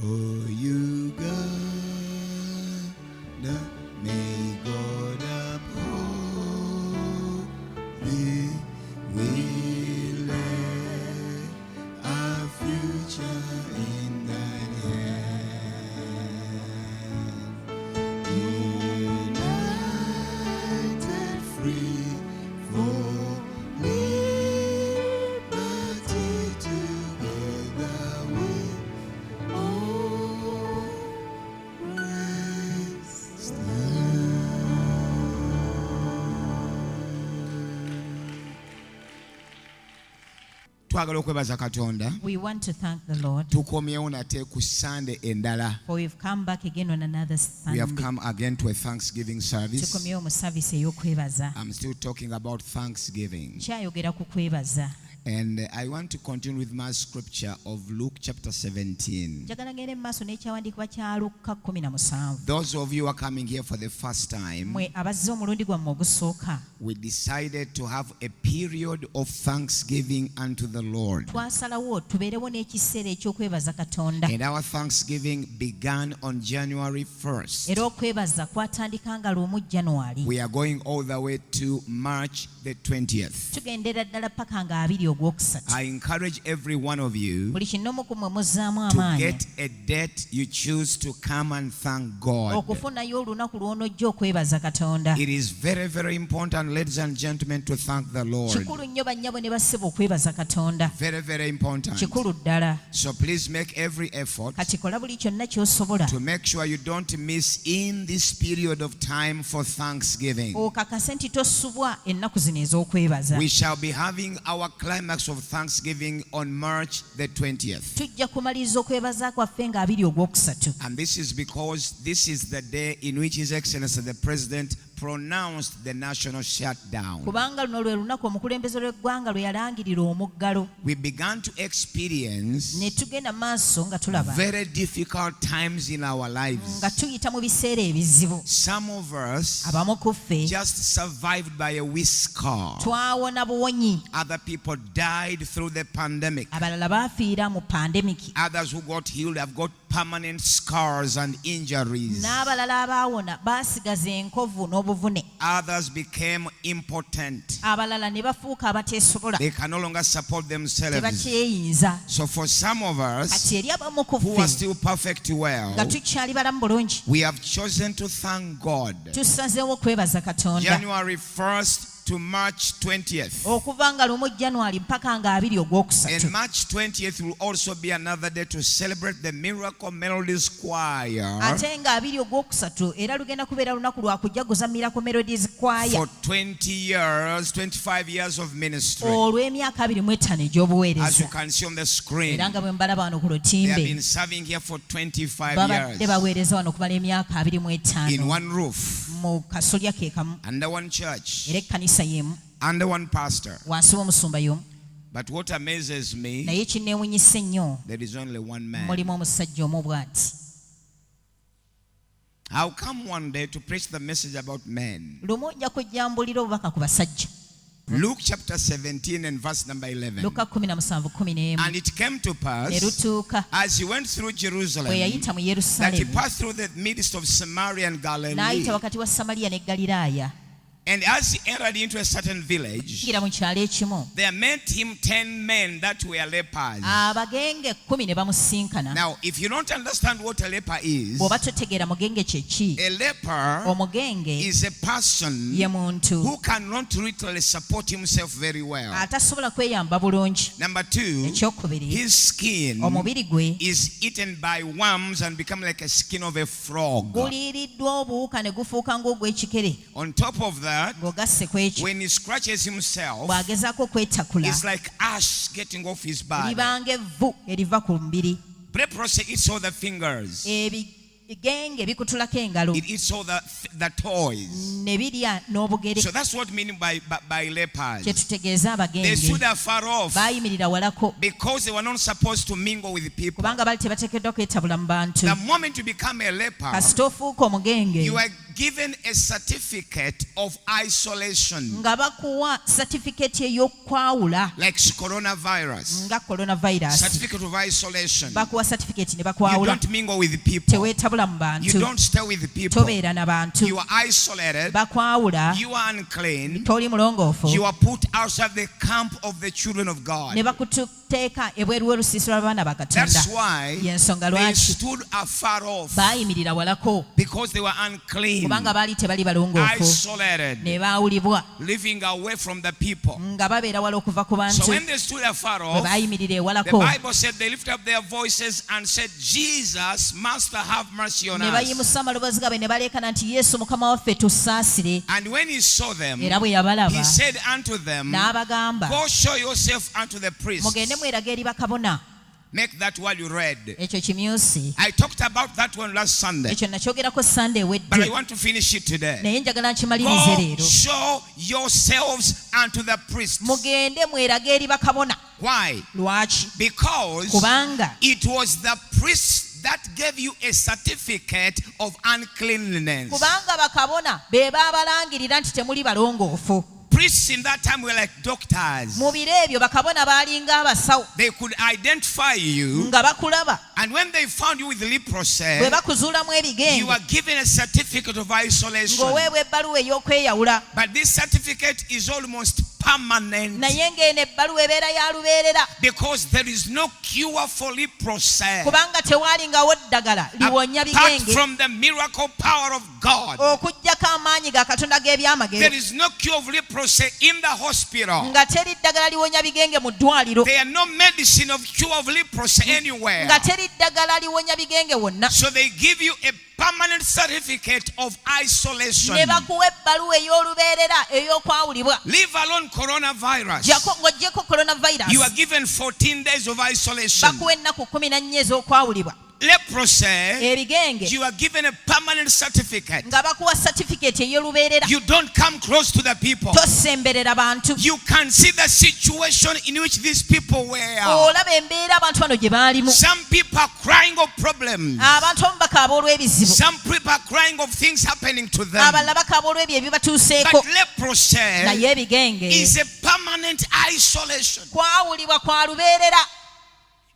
Oh, Uganda, may God uphold thee. We lay our future in thine hand. United, free for liberty, together we all praise twagala okwebaza Katonda. We want to thank the Lord Tukomyewo nate ku Sunday endala. for we've come back again on another We have Sunday. come again to a Thanksgiving service. Tukomyewo mu service ey'okwebaza. I'm still talking about Thanksgiving. Kyayogera ku kwebaza. And I want to continue with my scripture of Luke chapter 17. Njagala ngende mu maaso n'ekyawandiikibwa kya Luka 17. Those of you who are coming here for the first time, Mwe abazze omulundi gwammwe ogusooka. we decided to have a period of thanksgiving unto the Lord. Twasalawo tubeerewo n'ekiseera eky'okwebaza Katonda. And our thanksgiving began on January 1st. Era okwebaza kwatandika nga lw'omu January. We are going all the way to March the 20th. Tugendera ddala paka nga 20 ogwokusatu. I encourage every one of you Buli kinnomu ku mmwe muzzaamu to amaanyi. get a date you choose to come and thank God. Okufunayo olunaku lw'onojja okwebaza Katonda. It is very, very important, ladies and gentlemen, to thank the Lord. Kikulu nnyo bannyabo ne bassebo okwebaza Katonda. Very, very important. Kikulu ddala. So please make every effort Kati kola buli kyonna ky'osobola. to make sure you don't miss in this period of time for Thanksgiving. Okakase nti tosubwa ennaku zino ez'okwebaza. We shall be having our climax of Thanksgiving on March the 20th. Tujja kumaliriza okwebaza kwaffe nga 20 ogwokusatu. And this is because this is the day in which His Excellency the President pronounced the national shutdown. Kubanga luno lwe lunaku omukulembeze lw'eggwanga lwe yalangirira omuggalo. We began to experience Ne tugenda maaso nga tulaba very difficult times in our lives. nga tuyita mu biseera ebizibu. Some of us Abamu ku ffe just survived by a whisker. twawona buwonyi. Other people died through the pandemic. Abalala baafiira mu pandemiki. Others who got healed have got permanent scars and injuries. N'abalala abaawona baasigaza enkovu n'obuvune. Others became impotent. Abalala ne bafuuka abateesobola. They can no longer support themselves. Tebakyeyinza. So for some of us Kati eri abamu ku who are ffe still perfectly well, nga tukyali balamu bulungi, we have chosen to thank God. tusazeewo okwebaza Katonda. January 1st to March 20th. Okuva nga lumu January mpaka nga 20 ogwokusatu. And March 20th will also be another day to celebrate the Miracle Melodies Choir Ate nga 20 ogwokusatu era lugenda kubeera lunaku lwa kujaguza Miracle Melodies Choir for 25 years of ministry. olw'emyaka 25 As you egy'obuweereza. can see on the screen, Era nga bwe mbalaba wano ku they have been lutimbe serving here for 25 babadde years baweereza wano okumala emyaka in 25 one roof, mu kasolya ke kamu under one church, era ekkanisa y'emu under one pastor. wansi w'omusumba y'omu. But what amazes me, Naye kinneewunyisa ennyo there is only one man. mulimu omusajja omu bw'ati. I'll come one day to preach the message about men. Lumu ojja kujjambulira obubaka ku basajja. Luke chapter 17 and verse number 11. Luka 17:11. And it came to Ne pass, lutuuka as he went through Jerusalem, bwe yayita mu that he Yerusaalemi passed through the midst of Samaria and Galilee. n'ayita wakati wa Samaliya ne Ggaliraaya. And as he entered into a certain village, Yingira mu kyalo ekimu there met him 10 men that were lepers. abagenge 10 ne bamusinkana. Now, if you don't understand what a leper is, Bw'oba totegeera mugenge kye ki? a leper Omugenge is a person ye muntu who cannot literally support himself very well. atasobola kweyamba bulungi. Number 2, Ekyokubiri, his skin omubiri gwe is eaten by worms and become like a skin of a frog. guliiriddwa obuwuka ne gufuuka ng'ogw'ekikere. On top of that, Ng'ogasse ku ekyo when he scratches himself, bw'agezaako okwetakula it's like ash getting off his body. libanga evvu eriva ku mubiri. Leprosy eats all the fingers. Ebigenge bikutulako engalo It eats all the toes. ne birya n'obugere. So that's what meaning by Kye lepers. tutegeeza They stood abagenge afar off baayimirira walako because they were not supposed to mingle with people. kubanga bali tebateekeddwa kwetabula mu bantu. The moment you become a leper, Kasita ofuuka omugenge you are given a certificate of isolation, nga bakuwa certificate ey'okwawula like coronavirus. nga coronavirus. Certificate of isolation. Bakuwa certificate ne You bakwawula. don't mingle with people. Teweetabula mu You bantu. don't stay with people. Tobeera na bantu. You are isolated. Bakwawula. You are unclean. Toli mulongoofu. You are put outside the camp of the children of God. Ne bakuteeka ebweru w'olusiisira lw'abaana ba Katonda. That's why Y'ensonga they lwaki stood afar off, baayimirira walako because they were unclean, kubanga baali tebali balongoofu isolated, ne baawulibwa living away from the people. nga babeera wala okuva ku So bantu. when they stood afar Bwe off, baayimirira the ewalako Bible said they lifted up their voices and said, Jesus, Master, have mercy on ne us. bayimusa amaloboozi gaabwe ne baleekana nti Yesu Mukama waffe tussaasire. And when he saw them, Era bwe yabalaba he said unto them, n'abagamba, go show yourself unto the priests. mugende mweraga eri bakabona. Make that what you read. Ekyo kimyusi. I talked about that one last Sunday, Ekyo nakyogerako Sunday but I ewedde. want to finish it today. Naye njagala nkimalirize Go leero. show yourselves unto the priests. Mugende mweraga eri bakabona. Why? Lwaki? Because Kubanga it was the priests that gave you a certificate of uncleanliness. kubanga bakabona be baabalangirira nti temuli balongoofu. Priests in that time were like doctors. Mu biro ebyo bakabona baalinga abasawo They could identify you, nga bakulaba. and when they found you with leprosy, Bwe bakuzuulamu you ebigenge were given a certificate of isolation. ng'oweebwa ebbaluwa ey'okweyawula. But this certificate is almost permanent, Naye ng'eno ebbaluwa ebeera ya lubeerera because there is no cure for leprosy kubanga tewaalingawo ddagala liwonya apart bigenge from the miracle power of God. okuggyako amaanyi ga Katonda There g'ebyamagero. is no cure of leprosy in the hospital. Nga teri ddagala liwonya bigenge mu ddwaliro. There are no medicine of cure of leprosy anywhere. Nga teri ddagala liwonya bigenge wonna. So they give you a permanent certificate of isolation. Ne bakuwa ebbaluwa ey'olubeerera ey'okwawulibwa. Leave alone coronavirus. Ng'oggyeko coronavirus. You are given 14 days of isolation. bakuwa ennaku 14 ez'okwawulibwa. Leprosy, Ebigenge you are given a permanent certificate. nga bakuwa certificate ey'olubeerera. You don't come close to the people. Tosemberera bantu. You can see the situation in which these people were. Olaba embeera abantu bano gye baalimu. Some people are crying of problems. Abantu abamu bakaaba olw'ebizibu. Some people are crying of things happening to them. Abalala bakaaba olw'ebyo ebibatuuseeko. But leprosy Naye ebigenge is a permanent isolation. kwawulibwa kwa lubeerera.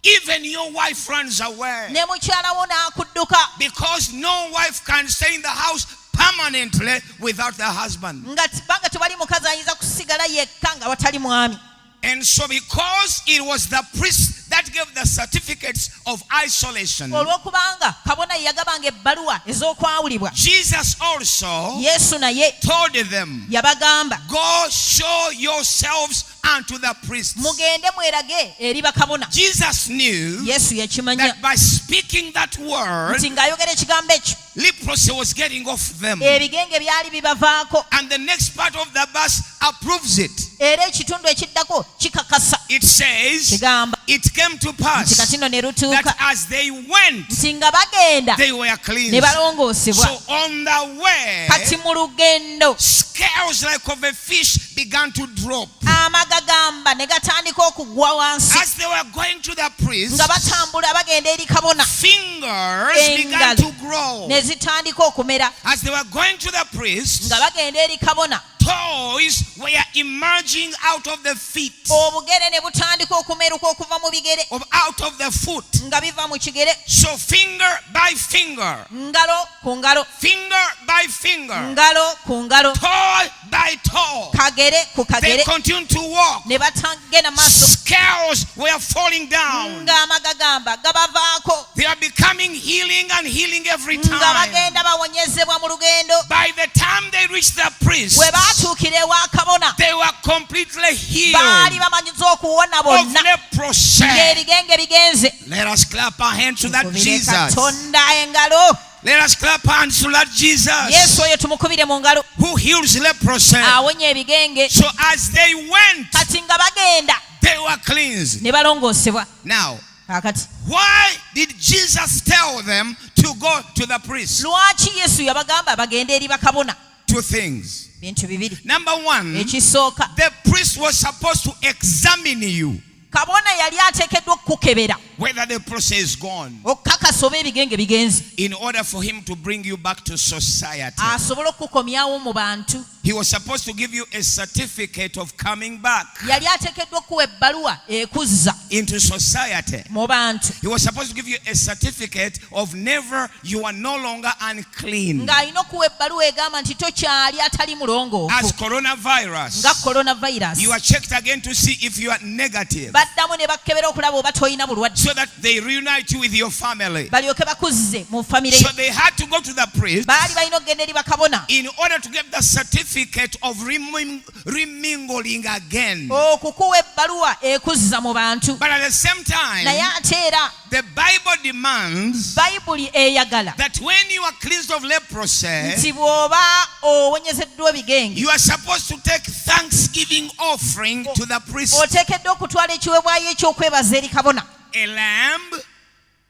Even your wife runs away, Ne mukyala wo n'akudduka. because no wife can stay in the house permanently without the husband. Nga banga tewali mukazi ayinza kusigala yekka nga watali mwami. And so because it was the priest that gave the certificates of isolation, Olw'okubanga kabona ye yagabanga ebbaluwa ez'okwawulibwa. Jesus also Yesu naye told them, yabagamba, go show yourselves unto the priests. mugende mwerage eri bakabona. Jesus knew Yesu yakimanya that by speaking that word, nti ng'ayogera ekigambo ekyo leprosy was getting off them. ebigenge byali bibavaako. And the next part of the verse approves it. Era ekitundu ekiddako kikakasa. It says, Kigamba it came to nti pass katino ne that lutuuka as they went, nti nga bagenda they were ne cleansed. balongoosebwa. So on the way, Kati mu lugendo scales like of a fish began to drop. amagagamba ne gatandika okugwa wansi. As they were going to the priest, Nga batambula bagenda eri kabona fingers began to engalo grow. ne zitandika okumera. As they were going to the priest, Nga bagenda eri kabona toes were emerging out of the feet, obugere ne butandika okumeruka okuva mu bigere out of the foot. nga biva mu kigere. So finger by finger, Ngalo ku ngalo, finger by finger, ngalo ku ngalo, toe by toe, kagere ku they kagere continued to walk. ne batagenda maaso Scales were falling down. ng'amagagamba gabavaako They are becoming healing and healing every nga time. bagenda bawonyezebwa mu lugendo. By the time they reached the priest, Bwe baatuukira ewa kabona they were completely healed baali bamanyiza okuwona of bonna leprosy. ng'ebigenge bigenze. Let us clap our hands to that Tukubire Jesus. Katonda engalo. Let us clap our hands to that Jesus Yesu oyo tumukubire mu ngalo who heals leprosy. awonya ebigenge. So as they went, Kati nga bagenda they were cleansed. ne balongoosebwa. Now, Kaakati why did Jesus tell them to go to the priest? lwaki Yesu yabagamba bagende eri bakabona? Two things. Bintu bibiri. Number one, Ekisooka, the priest was supposed to examine you. kabona yali ateekeddwa okukukebera. whether the process is gone, okukakasa oba ebigenge bigenze in order for him to bring you back to society. asobole okukukomyawo mu bantu. He was supposed to give you a certificate of coming back Yali ateekeddwa okuwa ebbaluwa ekuzza into society. mu bantu, He was supposed to give you a certificate of never, you are no longer unclean. ng'alina okuwa ebbaluwa egamba nti tokyali atali mulongoofu As coronavirus, nga coronavirus. you are checked again to see if you are negative, Baddamu ne bakkebera okulaba oba toyina bulwadde, so that they reunite you with your family. balyoke bakuzze mu famire So ye. they had to go to the priest Baali balina okugenda eri bakabona in order to get the certificate of remingling again. okukuwa ebbaluwa ekuzza mu bantu. But at the same time, Naye ate era the Bible demands bayibuli eyagala that when you are cleansed of leprosy, nti bw'oba owonyezeddwa ebigenge you are supposed to take thanksgiving offering to the priest. oteekeddwa okutwala ekiweebwayo ekyokwebaza eri kabona. A lamb,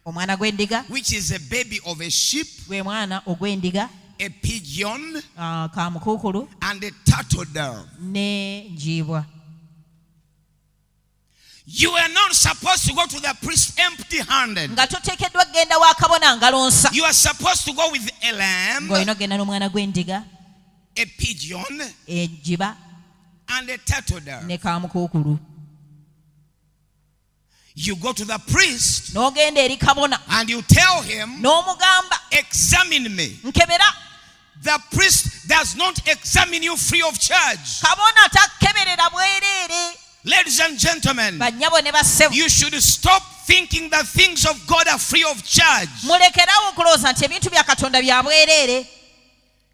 Omwana gw'endiga which is a baby of a sheep, gwe mwana ogw'endiga, a pigeon, kamukuukulu and a turtle dove. ne njiibwa. You are not supposed to go to the priest empty-handed. Nga toteekeddwa kgenda wa kabona ngalo nsa. You are supposed to go with a lamb, Ng'olina okgenda n'omwana gw'endiga, a pigeon, enjiba and a turtle dove. ne kamukuukulu. You go to the priest N'ogenda eri kabona and you tell him, n'omugamba examine me. nkebera. The priest does not examine you free of charge. Kabona takkeberera bwereere. Ladies and gentlemen, Bannyabo ne bassebo, you should stop thinking that things of God are free of charge. mulekerawo okulowooza nti ebintu bya Katonda bya bwereere.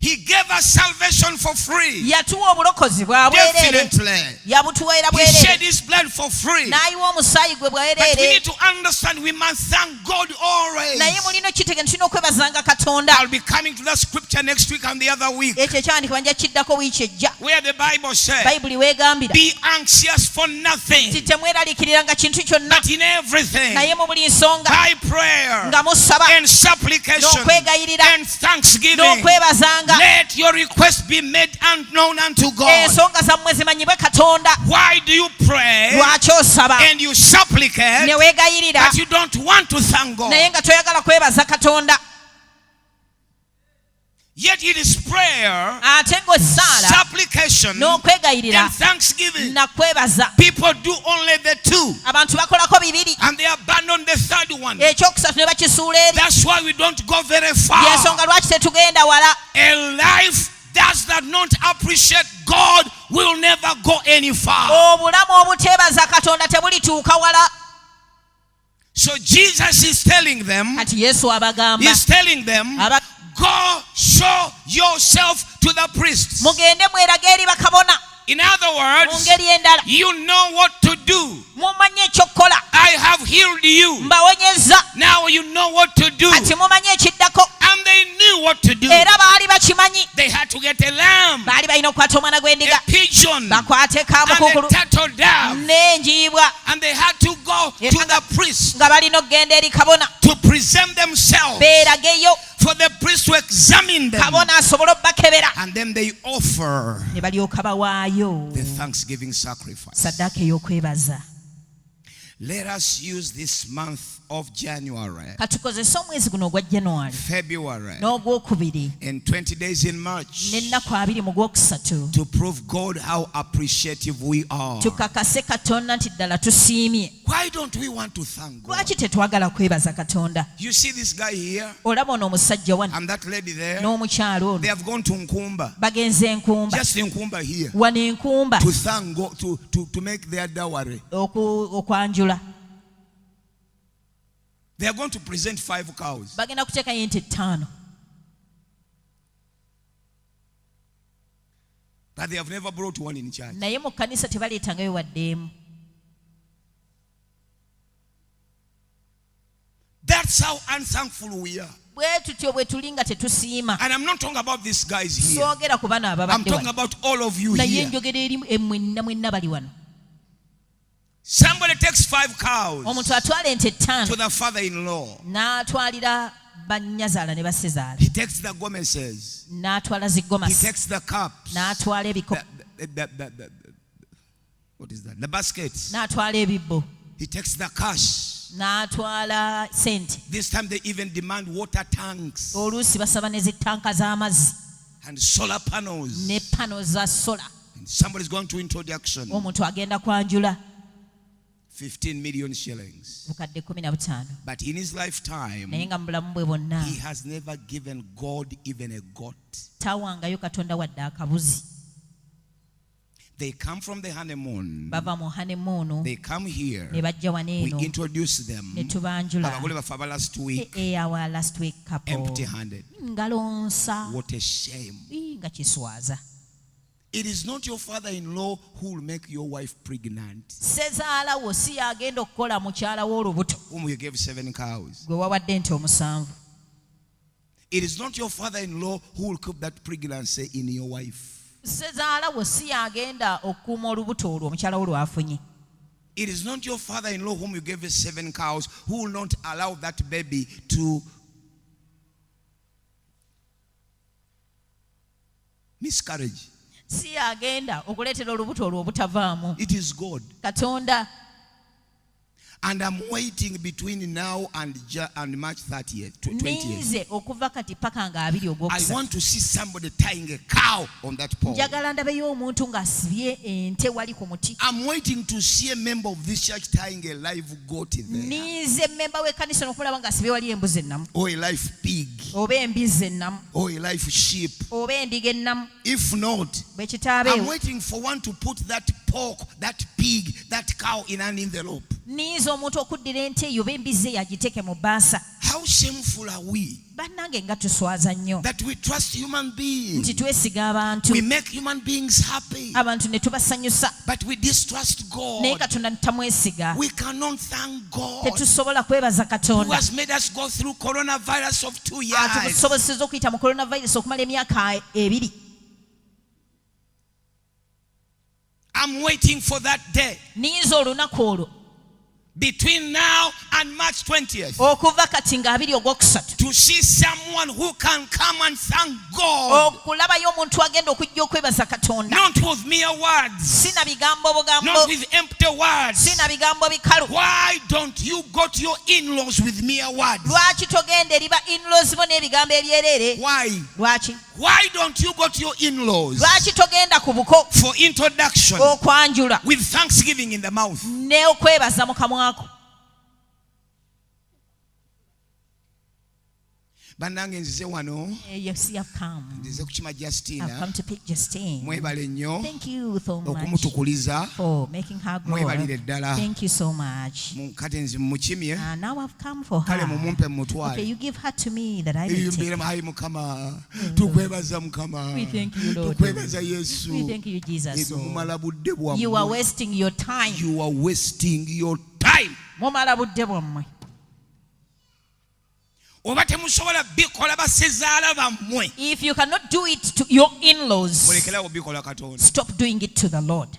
He gave us salvation for free. Yatuwa obulokozi bwa bwereere, Definitely. yabutuweera He bwereere, shed his blood for free. n'ayiwa omusaayi gwe But we bwereere. need to understand we must thank God always. Naye mulina okitegeera tulina okwebazanga Katonda. I'll be coming to that scripture next week and the other week, Ekyo ekyawandiikibwa nja kiddako wiiki ejja. where the Bible says, Bayibuli weegambira be anxious for nothing, nti temweraliikiriranga kintu kyonna, but in everything, naye mu buli nsonga by prayer nga musaba and supplication n'okwegayirira and thanksgiving, n'okwebazanga let your request be made unknown unto God. ensonga zammwe zimanyibwe Katonda. Why do you pray Lwaki osaba and you supplicate ne weegayirira that you don't want to thank God? naye nga toyagala kwebaza Katonda? Yet it is prayer, Ate ng'osaala supplication, n'okwegayirira and thanksgiving. na kwebaza. People do only the two, Abantu bakolako bibiri, and they abandon the third one. ekyokusatu ne bakisuula eri. That's why we don't go very far. Y'ensonga lwaki tetugenda wala. A life does not appreciate God will never go any far. Obulamu obuteebaza Katonda tebulituuka wala. So Jesus is telling them, Kati Yesu abagamba, he's telling them, go show yourself to the priests. mugende mwerage eri bakabona. In other Mu words, ngeri endala, you know what to do. mumanye ekyokukola. I have healed you. Mbawonyezza, Now you know what to do. kati mumanye ekiddako. And they knew what to do. Era baali bakimanyi. They had to get a lamb, Baali balina okukwata omwana gw'endiga, a pigeon, bakwate and kaamukukulu a turtle dove. n'enjiibwa, And they had to go to the priest nga balina okugenda eri kabona to present themselves beerageyo, for the priest to examine them. kabona asobole obbakebera. And then they offer Ne balyoka bawaayo the thanksgiving sacrifice. saddaaka ey'okwebaza. Let us use this month of January, Katukozese omwezi guno ogwa January February, n'ogwokubiri and 20 days in March n'ennaku 20 mu gwokusatu to prove God how appreciative we are. tukakase Katonda nti ddala tusiimye. Why don't we want to thank God? Lwaki tetwagala kwebaza Katonda? You see this guy here Olaba ono omusajja wano and that lady there, n'omukyalo ono they have gone to Nkumba, bagenze Enkumba, just Nkumba here, wano Enkumba to thank God, to make their dowry. okwanjula. They are going to present 5 cows. Bagenda kuteekayo ente 5, But they have never brought one in church. naye mu kkanisa tebaleetangayo wadde emu. That's how unthankful we are. Bwe tutyo bwe tuli nga tetusiima. And I'm not talking about these guys here. Soogera ku bano I'm ababadde talking wano, about all of you naye here. njogera eri mwenna bali wano. Somebody takes 5 cows Omuntu atwala ente 5 to the father-in-law. n'atwalira bannyazaala ne bassezaala, He takes the gomeses. n'atwala He ziggomasi, takes the cups. n'atwala ebikopo, What is that? The baskets. n'atwala ebibbo, He takes the cash. n'atwala sente. This time they even demand water tanks Oluusi basaba ne zitanka z'amazzi and solar panels. ne pano za sola. And somebody's going to introduction. Omuntu agenda kwanjula 15 million shillings. bukadde 15. But in his lifetime, Naye nga mu bulamu bwe bwonna he has never given God even a goat. tawangayo Katonda wadde akabuzi. They come from the honeymoon. Bava mu honeymoon They come here. ne bajja wano We eno introduce them. ne tubanjula. Abagole baffe aba last week, Our last week couple empty-handed. ngalonsa What a shame. nga kiswaza. It is not your father-in-law who will make your wife pregnant, Sezaala wo si yagenda okukola mukyala w'olubuto whom you gave 7 cows. gwe wawadde nti 7. It is not your father-in-law who will keep that pregnancy in your wife. Sezaala wo si yagenda okukuuma olubuto olwo omukyala wo lwafunye. It is not your father-in-law whom you gave 7 cows who will not allow that baby to miscarriage. Si yagenda okuleetera olubuto olwo obutavaamu. It is God. Katonda. And I'm waiting between now and March 30th, 20th. Ninze okuva kati paka nga 2 I Ogwokusatu. want to see somebody tying a cow on that pole. Njagala ndabeyo omuntu ng'asibye ente wali ku muti. I'm waiting to see a member of this church tying a live goat there. Ninze memba w'ekkanisa okulaba ng'asibye wali embuzi ennamu. Or a live pig. Oba embizi ennamu. Or a live sheep. Oba endiga ennamu. If not, Bwe I'm kitaabeewo. waiting for one to put that pork, that pig, that cow in an envelope. Ninze omuntu okuddira ente eyo oba embizi eyo agiteeke mu bbaasa. How shameful are we Bannange nga tuswaza nnyo that we trust human beings. nti twesiga abantu. We make human beings happy, Abantu ne tubasanyusa. but we distrust Naye God. Katonda tamwesiga. We cannot thank God Tetusobola kwebaza who Katonda has made us go through coronavirus of 2 years. atusobozesezza okuyita mu coronavirus okumala emyaka 2. I'm waiting for that day Ninze olunaku olwo between now and March 20th okuva kati nga 2 Ogwokusatu to see someone who can come and thank God, okulabayo omuntu agenda okujja okwebaza Katonda. not with mere words, Sina bigambo bugambo. not with empty words. Sina bigambo bikalu. Why don't you go to your in-laws with mere words? Lwaki togenda eri ba in-laws bo n'ebigambo ebyereere? Why? Lwaki? Why don't you go to your in-laws Lwaki togenda ku buko for introduction okwanjula with thanksgiving in the mouth? ne okwebaza mu kamwako? Bannange nzize wano Yes, I've come. nzize kukima I've Justina. come to pick Justine. Mwebale nnyo Thank you so much okumutukuliza. for making her Mwebalire glory. ddala. Thank you so much. Kati nzi mukimye Now I've come for kale her. mumumpe Okay, mutwale. you give her to me that I may take. Ebyumbiire hayi Mukama, tukwebaza Mukama, We thank you, Lord. tukwebaza Yesu. We thank you, Jesus. Ebyo mumala budde You are bwammwe. wasting your time. You are wasting your time. Mumala budde bwammwe. Oba temusobola bikola basezaala bammwe, If you cannot do it to your in-laws, mulekerawo bikola Katonda. stop doing it to the Lord.